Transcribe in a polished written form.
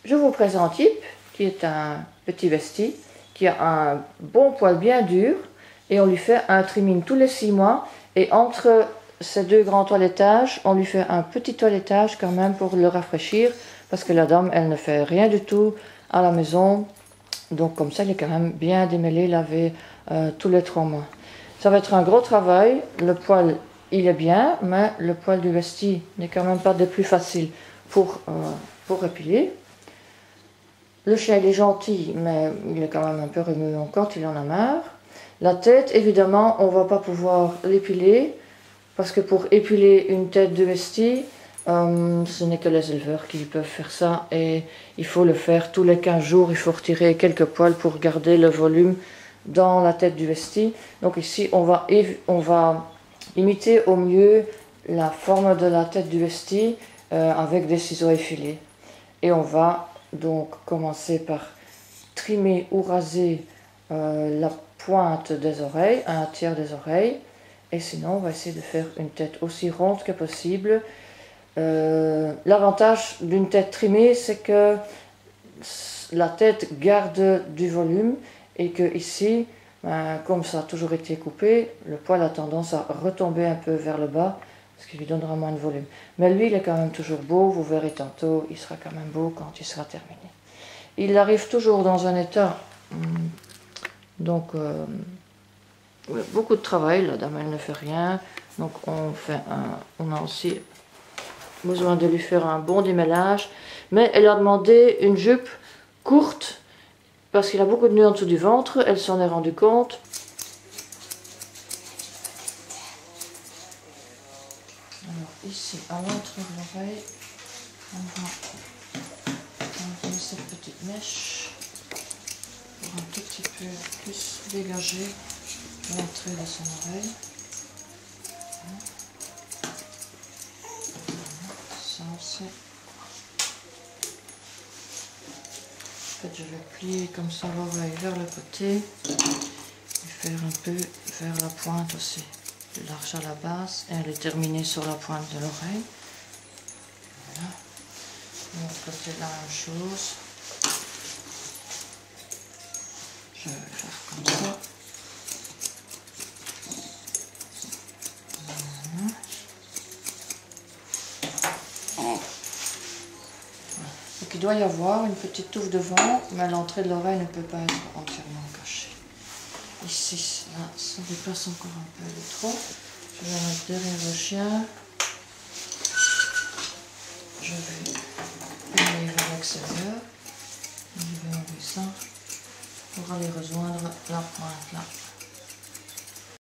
je vous présente Yip, qui est un petit vestie, qui a un bon poil bien dur, et on lui fait un trimming tous les 6 mois, et entre ces 2 grands toilettages, on lui fait un petit toilettage quand même pour le rafraîchir, parce que la dame, elle ne fait rien du tout à la maison, donc comme ça, il est quand même bien démêlé, lavé tous les 3 mois. Ça va être un gros travail, le poil, il est bien, mais le poil du vestie n'est quand même pas des plus faciles pour épiler. Le chien, il est gentil, mais il est quand même un peu remuant quand il en a marre. La tête, évidemment, on ne va pas pouvoir l'épiler, parce que pour épiler une tête de vestie, ce n'est que les éleveurs qui peuvent faire ça, et il faut le faire tous les 15 jours, il faut retirer quelques poils pour garder le volume dans la tête du vestie. Donc ici, on va imiter au mieux la forme de la tête du vestie avec des ciseaux effilés. Et on va donc commencer par trimer ou raser la pointe des oreilles, un tiers des oreilles, et sinon on va essayer de faire une tête aussi ronde que possible. L'avantage d'une tête trimée, c'est que la tête garde du volume et que ici, comme ça a toujours été coupé, le poil a tendance à retomber un peu vers le bas, ce qui lui donnera moins de volume. Mais lui, il est quand même toujours beau, vous verrez tantôt, il sera quand même beau quand il sera terminé. Il arrive toujours dans un état, donc beaucoup de travail, la dame elle ne fait rien, donc on a aussi besoin de lui faire un bon démêlage, mais elle a demandé une jupe courte, parce qu'il a beaucoup de nœuds en dessous du ventre, elle s'en est rendue compte. Alors ici, à l'entrée de l'oreille, on va enlever cette petite mèche pour un tout petit peu plus dégager l'entrée de son oreille. Ça c'est. En fait, je vais plier comme ça l'oreille vers le côté et faire un peu vers la pointe aussi, plus large à la base, et aller terminer sur la pointe de l'oreille. Voilà. De l'autre côté, la même chose. Je vais faire comme ça. Voilà. Donc il doit y avoir une petite touffe de vent, mais l'entrée de l'oreille ne peut pas être entièrement cachée. Ici, là, ça dépasse encore un peu de trop. Je vais mettre derrière le chien. Je vais aller vers l'extérieur. Je vais enlever ça pour aller rejoindre la pointe là.